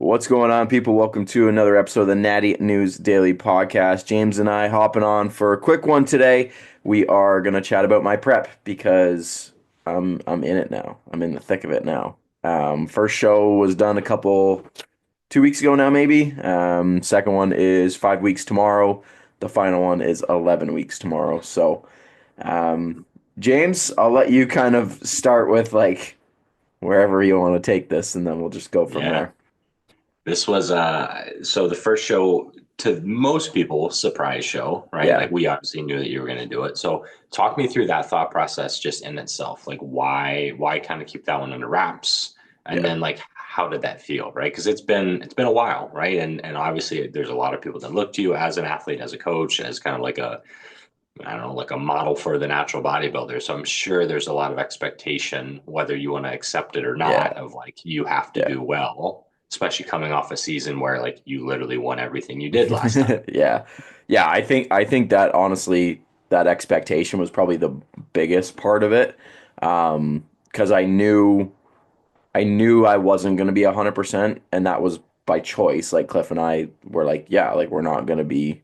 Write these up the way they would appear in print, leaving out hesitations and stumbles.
What's going on, people? Welcome to another episode of the Natty News Daily podcast. James and I hopping on for a quick one today. We are gonna chat about my prep because I'm in it now. I'm in the thick of it now. First show was done 2 weeks ago now, maybe. Second one is 5 weeks tomorrow. The final one is 11 weeks tomorrow. So, um, James, I'll let you kind of start with like wherever you want to take this, and then we'll just go from Yeah, there. this was so the first show to most people surprise show, right? Yeah. Like we obviously knew that you were going to do it. So talk me through that thought process just in itself. Like why kind of keep that one under wraps? And Yeah. then like how did that feel, right? Because it's been a while, right? And obviously there's a lot of people that look to you as an athlete, as a coach, as kind of like a I don't know, like a model for the natural bodybuilder. So I'm sure there's a lot of expectation, whether you want to accept it or not, Yeah. of like you have to Yeah. do well, especially coming off a season where like you literally won everything you did last time. Yeah. Yeah, I think that honestly that expectation was probably the biggest part of it. Because I knew I wasn't going to be 100%, and that was by choice. Like Cliff and I were like, yeah, like we're not going to be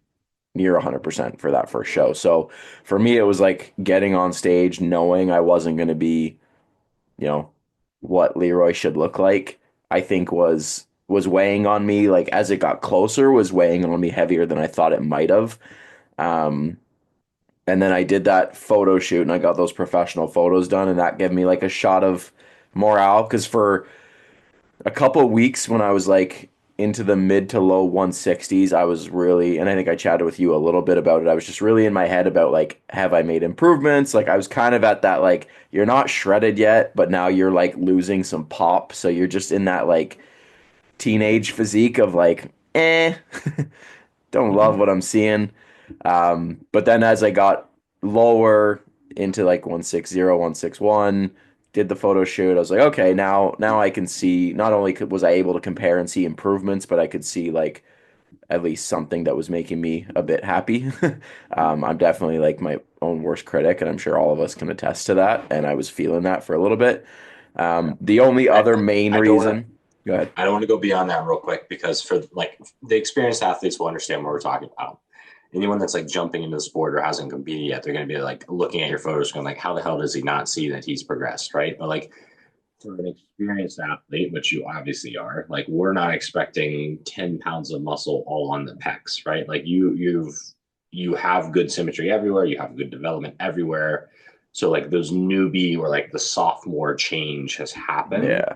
near 100% for that first show. So for me it was like getting on stage knowing I wasn't going to be, you know, what Leroy should look like, I think was weighing on me, like as it got closer, was weighing on me heavier than I thought it might have. Um, and then I did that photo shoot and I got those professional photos done, and that gave me like a shot of morale because for a couple of weeks when I was like into the mid to low 160s, I was really, and I think I chatted with you a little bit about it. I was just really in my head about like, have I made improvements? Like I was kind of at that like you're not shredded yet, but now you're like losing some pop, so you're just in that like teenage physique of like, don't love Mm-hmm. what I'm seeing. But then as I got lower into like 160, 161, did the photo shoot, I was like, okay, now I can see not only was I able to compare and see improvements, but I could see like at least something that was making me a bit happy. I'm definitely like my own worst critic, and I'm sure all of us can attest to that. And I was feeling that for a little bit. Yeah. The only I, other main I don't want to reason, go ahead. I don't want to go beyond that real quick because for like the experienced athletes will understand what we're talking about. Anyone that's like jumping into the sport or hasn't competed yet, they're going to be like looking at your photos, going like, "How the hell does he not see that he's progressed?" Right? But like for an experienced athlete, which you obviously are, like we're not expecting 10 pounds of muscle all on the pecs, right? Like you have good symmetry everywhere, you have good development everywhere. So like those newbie or like the sophomore change has happened. Yeah,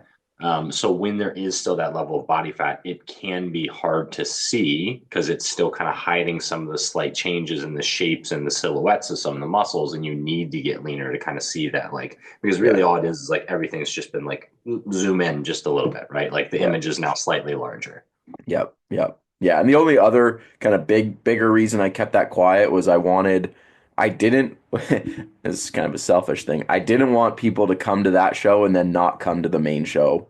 So when there is still that level of body fat, it can be hard to see because it's still kind of hiding some of the slight changes in the shapes and the silhouettes of some of the muscles, and you need to get leaner to kind of see that. Like because really yeah, all it is like everything's just been like zoom in just a little bit, right? Like the yeah. image is now slightly larger. Yep, yep. Yeah, and the only other kind of bigger reason I kept that quiet was I didn't, this is kind of a selfish thing. I didn't want people to come to that show and then not come to the main show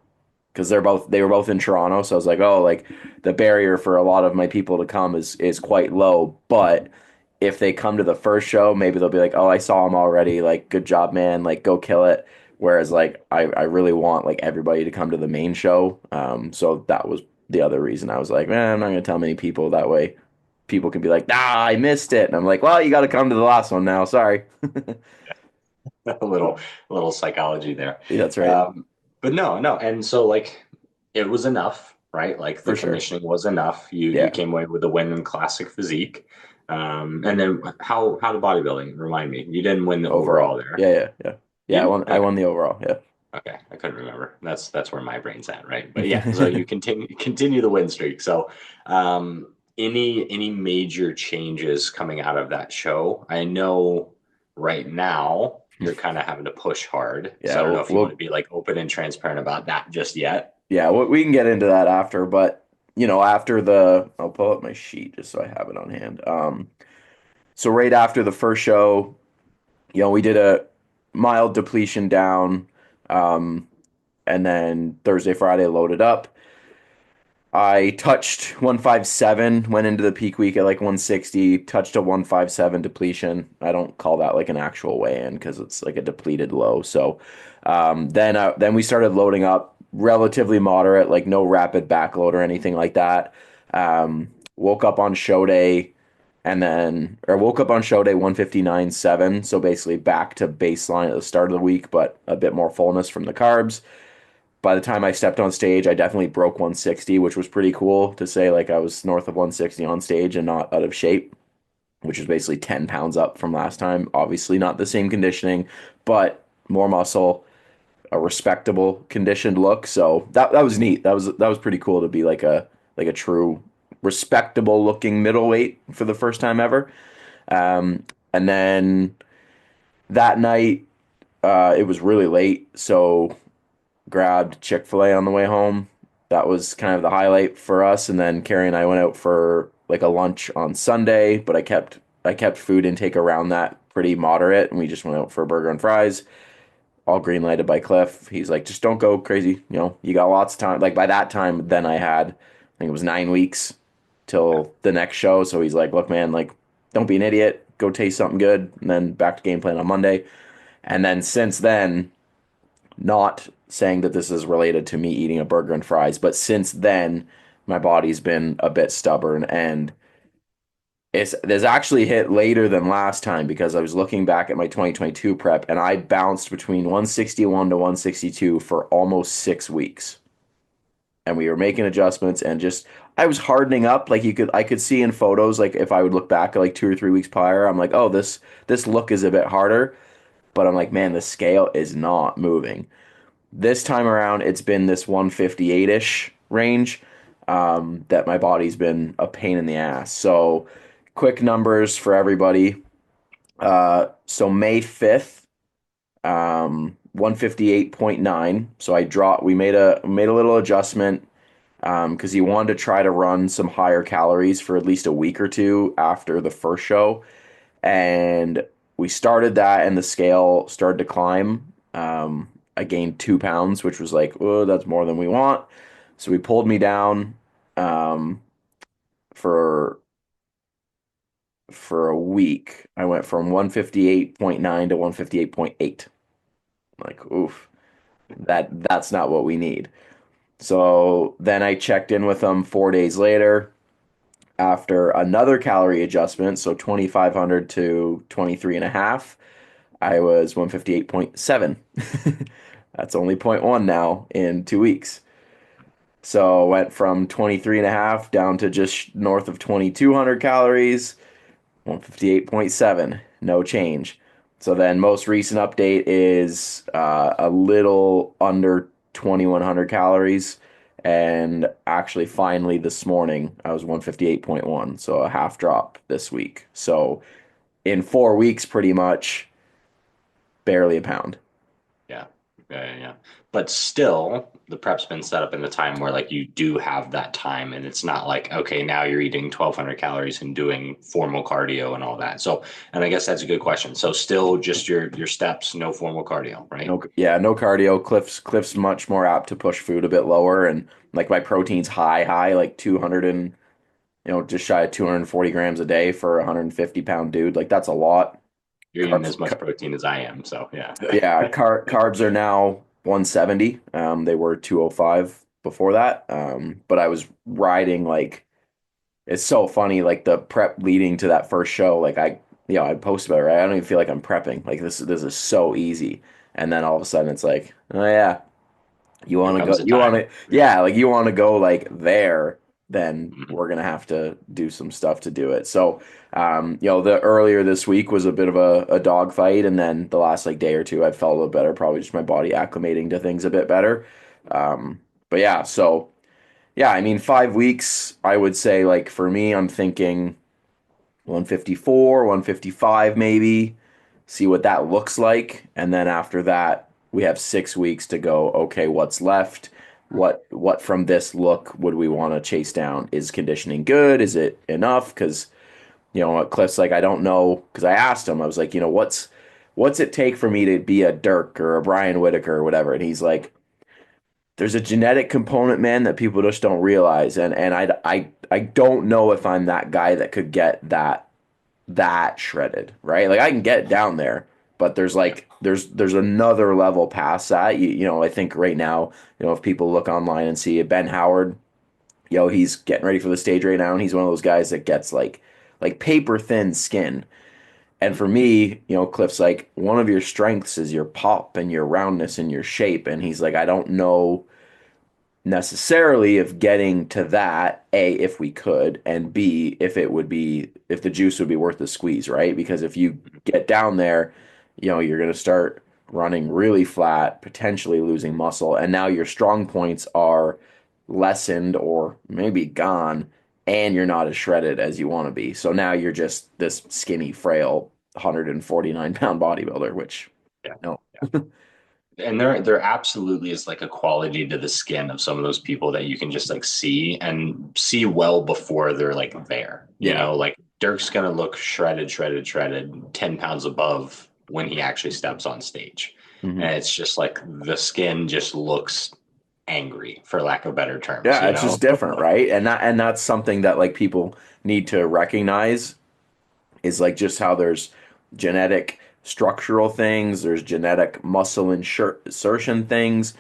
because they were both in Toronto. So I was like, oh, like the barrier for a lot of my people to come is quite low. But if they come to the first show, maybe they'll be like, oh, I saw him already. Like, good job, man. Like, go kill it. Whereas like I really want like everybody to come to the main show. So that was the other reason I was like, man, I'm not gonna tell many people that way. People can be like, ah, I missed it. And I'm like, well, you got to come to the last one now. Sorry. A little psychology there. Yeah, that's right. Um, but no. And so like it was enough, right? Like the For sure. conditioning was enough. You Yeah. came away with a win in classic physique. And then how the bodybuilding? Remind me. You didn't win the overall Overall. there. Yeah, yeah, yeah. You Yeah, I won didn't? I Okay. won the overall. Yeah. Okay. I couldn't remember. That's where my brain's at, right? But yeah, so you continue the win streak. So any major changes coming out of that show? I know right now you're kind of having to push hard. So Yeah, I don't know if you want to be like open and transparent about that just yet. we can get into that after, but after I'll pull up my sheet just so I have it on hand. So right after the first show, we did a mild depletion down, um, and then Thursday, Friday loaded up. I touched 157, went into the peak week at like 160, touched a 157 depletion. I don't call that like an actual weigh-in because it's like a depleted low. So then we started loading up. relatively moderate, like no rapid backload or anything like that. Woke up on show day or woke up on show day 159.7. So basically back to baseline at the start of the week, but a bit more fullness from the carbs. By the time I stepped on stage, I definitely broke 160, which was pretty cool to say like I was north of 160 on stage and not out of shape, which is basically 10 pounds up from last time. Obviously, not the same conditioning, but more muscle, a respectable conditioned look. So that was neat. That was pretty cool to be like a true respectable looking middleweight for the first time ever. And then that night, it was really late, so grabbed Chick-fil-A on the way home. That was kind of the highlight for us. And then Carrie and I went out for like a lunch on Sunday, but I kept food intake around that pretty moderate, and we just went out for a burger and fries, all green lighted by Cliff. He's like, just don't go crazy. You got lots of time. Like by that time, then I think it was 9 weeks till the next show. So he's like, look, man, like, don't be an idiot. Go taste something good. And then back to game plan on Monday. And then since then, not saying that this is related to me eating a burger and fries, but since then, my body's been a bit stubborn and it's actually hit later than last time because I was looking back at my 2022 prep and I bounced between 161 to 162 for almost 6 weeks. And we were making adjustments and just I was hardening up. Like I could see in photos, like if I would look back at like 2 or 3 weeks prior, I'm like, oh, this look is a bit harder. But I'm like, man, the scale is not moving. This time around, it's been this 158-ish range, that my body's been a pain in the ass. So, quick numbers for everybody. So May 5th, 158.9. So we made a little adjustment, because he wanted to try to run some higher calories for at least a week or two after the first show. And we started that, and the scale started to climb. I gained 2 pounds, which was like, oh, that's more than we want. So we pulled me down, um, for a week. I went from 158.9 to 158.8. Like, oof, that's not what we need. So then I checked in with him 4 days later after another calorie adjustment, so 2,500 to 23 and a half. I was 158.7. That's only point 0.1 now in 2 weeks. So went from 23 and a half down to just north of 2,200 calories, 158.7, no change. So then most recent update is a little under 2,100 calories. And actually, finally, this morning, I was 158.1, so a half drop this week. So in 4 weeks, pretty much barely a pound. Yeah. Yeah. But still, the prep's been set up in the time where like you do have that time and it's not like, okay, now you're eating 1,200 calories and doing formal cardio and all that. So, and I guess that's a good question. So still just your steps, no formal cardio, right? No, yeah, no cardio. Cliff's much more apt to push food a bit lower, and like my protein's high, like 200 and just shy of 240 grams a day for a 150-pound dude. Like that's a lot. You're eating Carbs, as much protein as I am. So yeah. yeah, carbs are now 170. They were 205 before that. But I was riding like it's so funny. Like the prep leading to that first show, like I post about it, right? I don't even feel like I'm prepping. Like this is so easy. And then all of a sudden it's like, oh yeah, you There want to go, comes a you want time. to, yeah, like you want to go like there, then Mhm. we're gonna have to do some stuff to do it. So, the earlier this week was a bit of a dog fight, and then the last like day or two, I felt a little better, probably just my body acclimating to things a bit better. But yeah, so yeah, I mean, 5 weeks, I would say like for me, I'm thinking 154, 155 maybe, see what that looks like. And then after that, we have 6 weeks to go, okay, what's left? What from this look would we want to chase down? Is conditioning good? Is it enough? Because, what Cliff's like, I don't know. Because I asked him, I was like, what's it take for me to be a Dirk or a Brian Whitaker or whatever? And he's like, there's a genetic component, man, that people just don't realize. And I don't know if I'm that guy that could get that shredded, right? Like I can get down there, but there's another level past that. I think right now, if people look online and see Ben Howard, he's getting ready for the stage right now, and he's one of those guys that gets like paper thin skin. And for me, Cliff's like, one of your strengths is your pop and your roundness and your shape. And he's like, I don't know necessarily if getting to that, A, if we could, and B, if the juice would be worth the squeeze, right? Because if you get down there, you're going to start running really flat, potentially losing muscle. And now your strong points are lessened or maybe gone, and you're not as shredded as you want to be. So now you're just this skinny, frail 149-pound bodybuilder, which, Yeah. no. And there absolutely is like a quality to the skin of some of those people that you can just like see well before they're like there. Yeah. Like Dirk's gonna look shredded, 10 pounds above when he actually steps on stage. Mhm. And it's just like the skin just looks angry, for lack of better terms, Yeah, it's just different, right? And that's something that like people need to recognize is like just how there's genetic structural things, there's genetic muscle insertion things,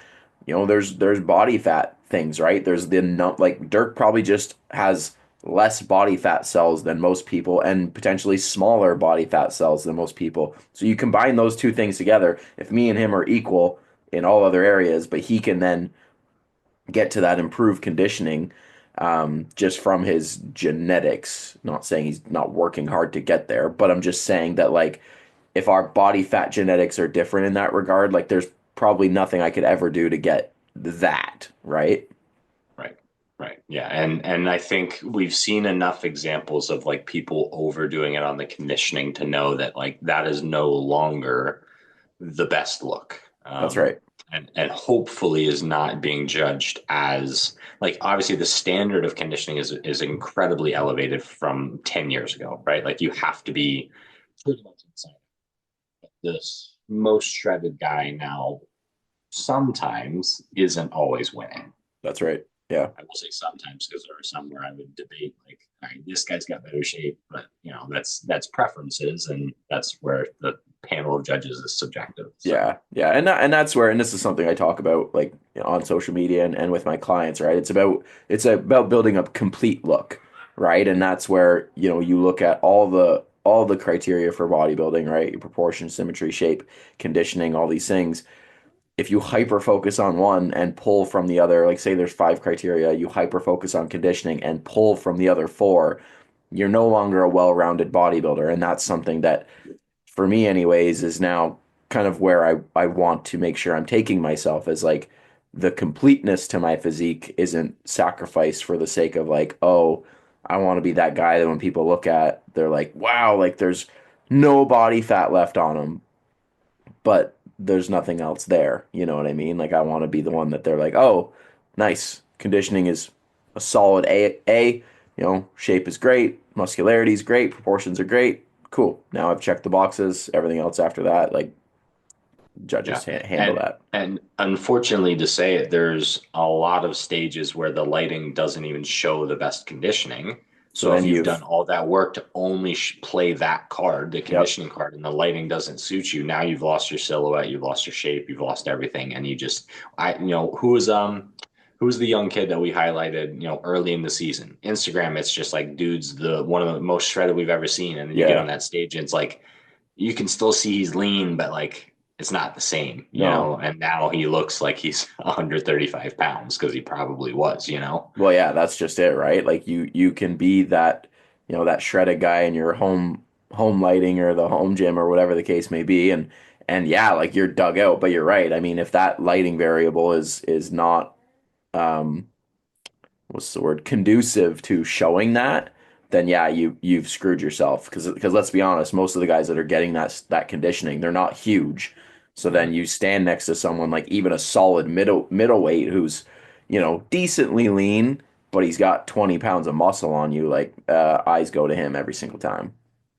there's body fat things, right? There's the no, like Dirk probably just has less body fat cells than most people and potentially smaller body fat cells than most people. So you combine those two things together, if me and him are equal in all other areas, but he can then get to that improved conditioning just from his genetics. Not saying he's not working hard to get there, but I'm just saying that like if our body fat genetics are different in that regard, like there's probably nothing I could ever do to get that, right? Right. Right. Yeah. And I think we've seen enough examples of like people overdoing it on the conditioning to know that like that is no longer the best look. That's right. And hopefully is not being judged as like obviously the standard of conditioning is incredibly elevated from 10 years ago, right? Like you have to be pretty much insane. This most shredded guy now sometimes isn't always winning. That's right. Yeah. I will say sometimes because there are some where I would debate like, all right, this guy's got better shape, but that's preferences, and that's where the panel of judges is subjective. So Yeah, yeah, and this is something I talk about like on social media and with my clients, right? It's about building a complete look, right? And that's where you look at all the criteria for bodybuilding, right? Your proportion, symmetry, shape, conditioning, all these things. If you hyper focus on one and pull from the other, like say there's five criteria, you hyper focus on conditioning and pull from the other four, you're no longer a well-rounded bodybuilder, and that's something that for me anyways is now kind of where I want to make sure I'm taking myself as like the completeness to my physique isn't sacrificed for the sake of like, oh, I want to be that guy that when people look at, they're like, wow, like there's no body fat left on him, but there's nothing else there. You know what I mean? Like I want to be the one that they're like, oh, nice. Conditioning is a solid A. Shape is great, muscularity is great, proportions are great. Cool. Now I've checked the boxes. Everything else after that, like yeah, judges handle and that. and unfortunately to say it, there's a lot of stages where the lighting doesn't even show the best conditioning. So So if then you've done you've, all that work to only play that card, the yep, conditioning card, and the lighting doesn't suit you, now you've lost your silhouette, you've lost your shape, you've lost everything, and you just, who's the young kid that we highlighted, early in the season? Instagram, it's just like dude's the one of the most shredded we've ever seen, and then you get on yeah, that stage and it's like you can still see he's lean, but like it's not the same, no. and now he looks like he's 135 pounds because he probably was. Well, yeah, that's just it, right? Like you can be that, that shredded guy in your home lighting or the home gym or whatever the case may be, and yeah, like you're dug out, but you're right. I mean, if that lighting variable is not um what's the word, conducive to showing that, then yeah, you've screwed yourself because let's be honest, most of the guys that are getting that conditioning, they're not huge. So then Mhm. you stand next to someone like even a solid middleweight who's, decently lean, but he's got 20 pounds of muscle on you, like eyes go to him every single time.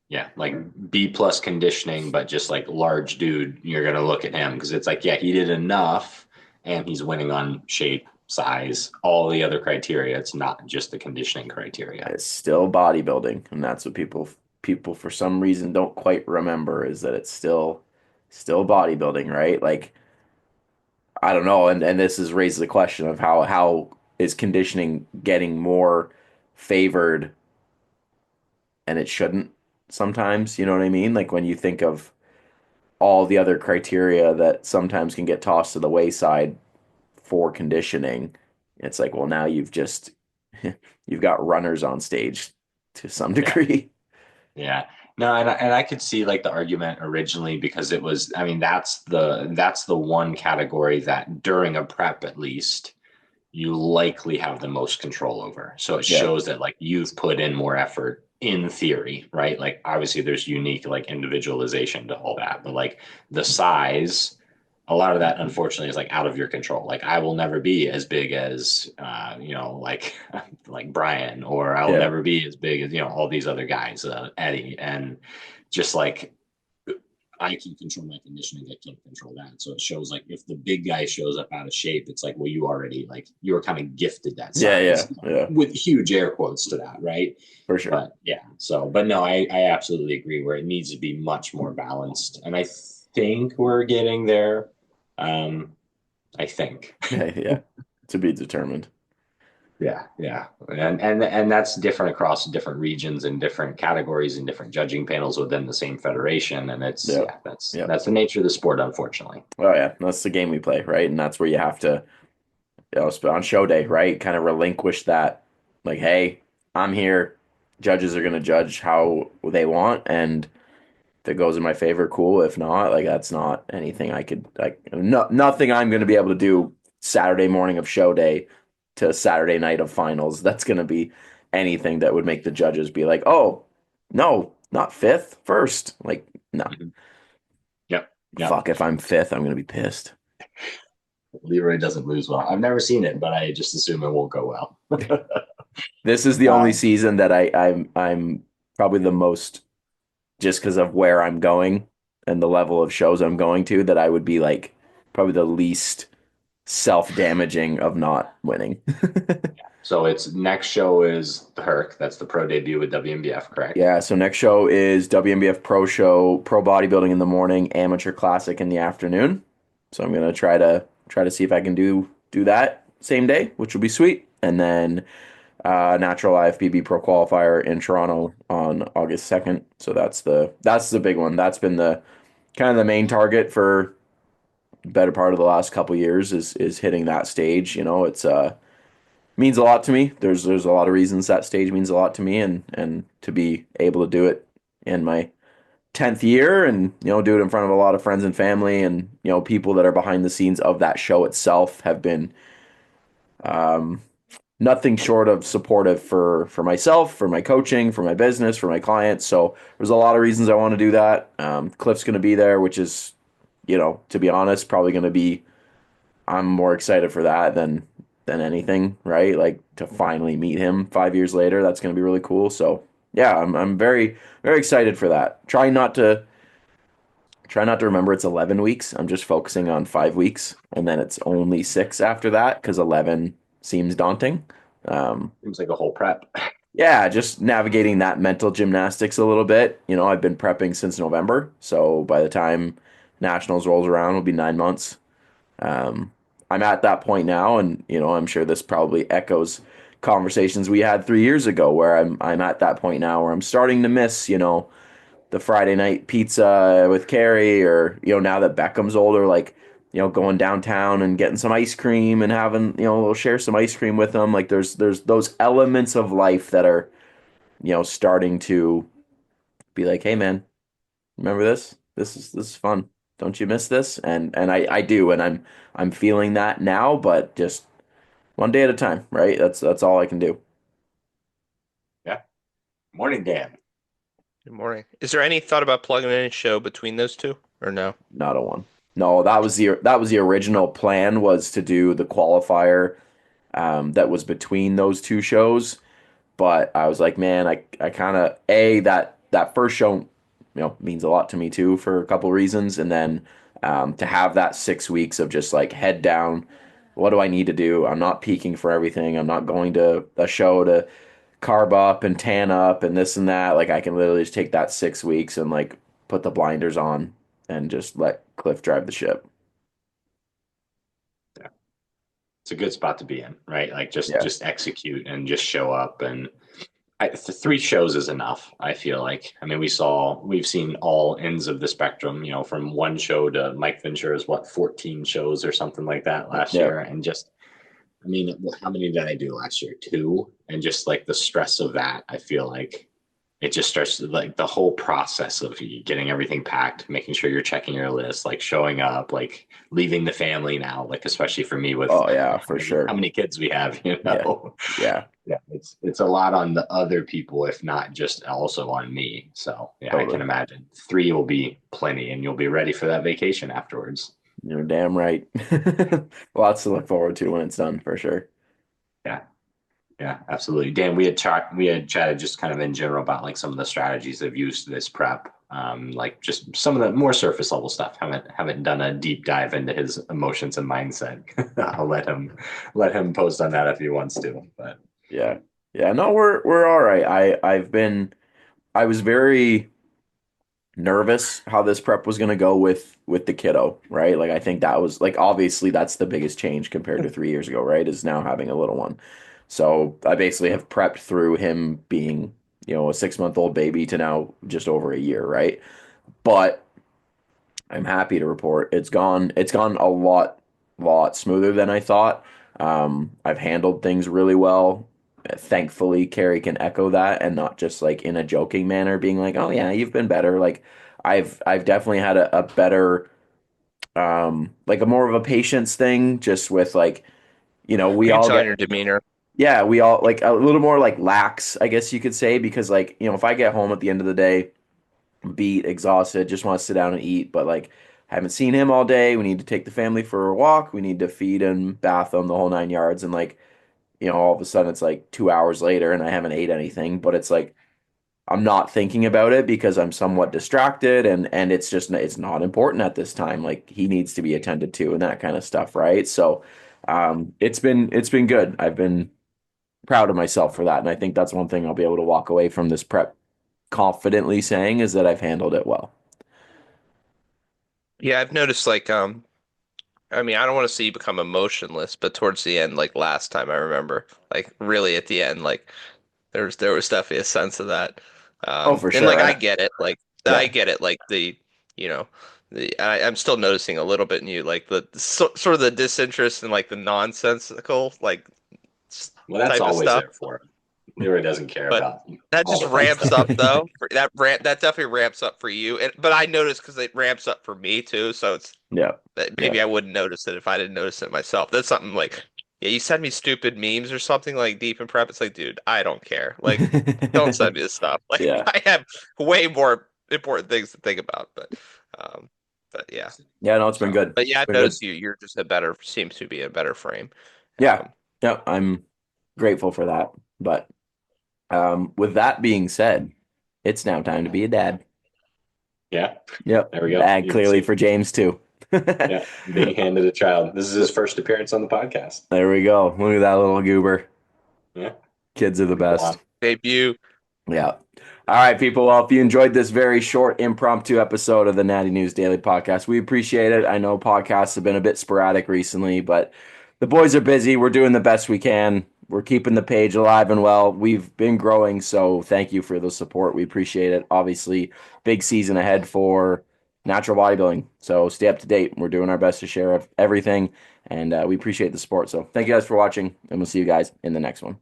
Yeah, like B plus conditioning, but just like large dude, you're gonna look at him because it's like, yeah, he did enough, and he's winning on shape, size, all the other criteria. It's not just the conditioning criteria. It's still bodybuilding, and that's what people for some reason don't quite remember is that it's still still bodybuilding, right? Like I don't know, and this has raised the question of how is conditioning getting more favored and it shouldn't sometimes, you know what I mean? Like when you think of all the other criteria that sometimes can get tossed to the wayside for conditioning, it's like, well, now you've just you've got runners on stage to some Yeah. degree. Yeah. No, and I could see like the argument originally because it was, I mean, that's the one category that during a prep at least you likely have the most control over. So it Yeah. shows that like you've put in more effort in theory, right? Like obviously there's unique like individualization to all that, but like the size, a lot of that unfortunately is like out of your control. Like I will never be as big as like like Brian, or I will Yeah. never be as big as all these other guys, Eddie, and just like I can control my conditioning. I can't control that. So it shows like if the big guy shows up out of shape, it's like, well, you already like you're kind of gifted that Yeah, yeah, size yeah, with huge air quotes to that, right? for sure. But yeah, so but no, I absolutely agree where it needs to be much more balanced. And I think we're getting there. Um, I think. Yeah, yeah. To be determined. Yeah, yeah, and that's different across different regions and different categories and different judging panels within the same federation, and it's Yeah. yeah, that's Yeah. that's the nature of the sport, unfortunately. Oh yeah, that's the game we play, right? And that's where you have to, on show day, right? Kind of relinquish that, like, hey, I'm here. Judges are gonna judge how they want, and if it goes in my favor, cool. If not, like that's not anything I could like. No, nothing I'm gonna be able to do Saturday morning of show day to Saturday night of finals. That's gonna be anything that would make the judges be like, oh, no, not fifth, first. Like, no, Mhm. Yep, yep. fuck. If I'm fifth, I'm gonna be pissed. Leroy doesn't lose well. I've never seen it, but I just assume it won't go well. This is the only um, season that I'm probably the most just because of where I'm going and the level of shows I'm going to that I would be like probably the least self-damaging of not winning. so it's next show is the Herc. That's the pro debut with WMBF, correct? Yeah, so next show is WNBF Pro Show, Pro Bodybuilding in the morning, Amateur Classic in the afternoon. So I'm gonna try to see if I can do that same day, which will be sweet. And then Natural IFBB Pro Qualifier in Toronto on August 2nd. So that's the big one. That's been the kind of the main target for the better part of the last couple years is hitting that stage. You know, it's means a lot to me. There's a lot of reasons that stage means a lot to me, and to be able to do it in my 10th year and do it in front of a lot of friends and family and people that are behind the scenes of that show itself have been um, nothing short of supportive for myself, for my coaching, for my business, for my clients. So there's a lot of reasons I want to do that. Cliff's going to be there, which is, to be honest, probably going to be. I'm more excited for that than anything, right? Like to finally meet him 5 years later. That's going to be really cool. So yeah, I'm very very excited for that. Try not to remember it's 11 weeks. I'm just focusing on 5 weeks, and then it's only six after that because 11 seems daunting. Um, Seems like a whole prep. yeah, just navigating that mental gymnastics a little bit. I've been prepping since November, so by the time nationals rolls around, it'll be 9 months. Um, I'm at that point now, and I'm sure this probably echoes conversations we had 3 years ago, where I'm at that point now where I'm starting to miss, the Friday night pizza with Carrie, or now that Beckham's older, like going downtown and getting some ice cream and having we'll share some ice cream with them. Like there's those elements of life that are starting to be like, hey man, remember this? This is fun. Don't you miss this? And I do, and I'm feeling that now, but just one day at a time, right? That's all I can do. Yeah. Morning, Dan. Good morning. Is there any thought about plugging in a show between those two, or no? Not a one. No, that was the original plan, was to do the qualifier that was between those two shows. But I was like, man, I kind of that first show, means a lot to me too for a couple reasons, and then to have that 6 weeks of just like head down, what do I need to do? I'm not peaking for everything. I'm not going to a show to carb up and tan up and this and that. Like I can literally just take that 6 weeks and like put the blinders on and just let Cliff drive the ship. Yeah. It's a good spot to be in, right? Like Yeah. just execute and just show up. And the 3 shows is enough. I feel like. I mean, we've seen all ends of the spectrum. You know, from one show to Mike Ventura's 14 shows or something like that last Yeah. year, and just I mean, how many did I do last year? 2, and just like the stress of that, I feel like it just starts to, like the whole process of getting everything packed, making sure you're checking your list, like showing up, like leaving the family now, like especially for me with Oh yeah, how for many sure. kids we have, Yeah. Yeah. Yeah, it's a lot on the other people, if not just also on me. So yeah, I can Totally. imagine 3 will be plenty, and you'll be ready for that vacation afterwards. You're damn right. Lots to look forward to when it's done, for sure. Yeah. Yeah, absolutely. Dan, we had chatted just kind of in general about like some of the strategies they've used this prep, like just some of the more surface level stuff. Haven't done a deep dive into his emotions and mindset. I'll let him post on that if he wants to. But Yeah. Yeah. No, we're all right. I was very nervous how this prep was going to go with the kiddo, right? Like I think that was like obviously that's the biggest change compared to 3 years ago, right? Is now having a little one. So I basically have prepped through him being, a 6 month old baby to now just over a year, right? But I'm happy to report it's gone a lot smoother than I thought. I've handled things really well. Thankfully, Carrie can echo that and not just like in a joking manner, being like, "Oh yeah, you've been better." Like I've definitely had a better like a more of a patience thing, just with like, I we can all tell in get your demeanor. yeah, we all like a little more like lax, I guess you could say, because like, if I get home at the end of the day beat, exhausted, just want to sit down and eat. But like, haven't seen him all day. We need to take the family for a walk. We need to feed him, bath him, the whole 9 yards. And like, all of a sudden it's like 2 hours later and I haven't ate anything. But it's like I'm not thinking about it because I'm somewhat distracted and it's not important at this time. Like he needs to be attended to and that kind of stuff, right? So it's been good. I've been proud of myself for that. And I think that's one thing I'll be able to walk away from this prep confidently saying is that I've handled it well. Yeah, I've noticed like I mean, I don't want to see you become emotionless, but towards the end, like last time I remember, like really at the end, like there was definitely a sense of that. Oh, for And sure. like And I get it, like I yeah. get it, like you know, I'm still noticing a little bit in you, like sort of the disinterest and like the nonsensical like well, that's type of always stuff. there for him. Leroy doesn't care But about that all just the fun ramps stuff. up though. That definitely ramps up for you. But I noticed because it ramps up for me too. So it's Yeah. Yeah. maybe I wouldn't notice it if I didn't notice it myself. That's something like, yeah, you send me stupid memes or something like deep in prep. It's like, dude, I don't care. Like, don't send me this stuff. Like, Yeah. I have way more important things to think about. Um, but yeah. Yeah, no, it's been So, good. but yeah, It's I've been good. noticed you're just a better, seems to be a better frame. Yeah. Um, Yeah, I'm grateful for that. But with that being said, it's now time to be a dad. Yeah, Yep. there we go. Dad You can clearly see. for James too. Yeah, being handed a child. This is his first appearance on the podcast. There we go. Look at that little goober. Yeah, Kids are the pretty best. blonde. debut. Yeah. All right, people. Well, if you enjoyed this very short impromptu episode of the Natty News Daily podcast, we appreciate it. I know podcasts have been a bit sporadic recently, but the boys are busy. We're doing the best we can. We're keeping the page alive and well. We've been growing, so thank you for the support. We appreciate it. Obviously, big season ahead for natural bodybuilding. So stay up to date. We're doing our best to share everything, and we appreciate the support. So thank you guys for watching, and we'll see you guys in the next one.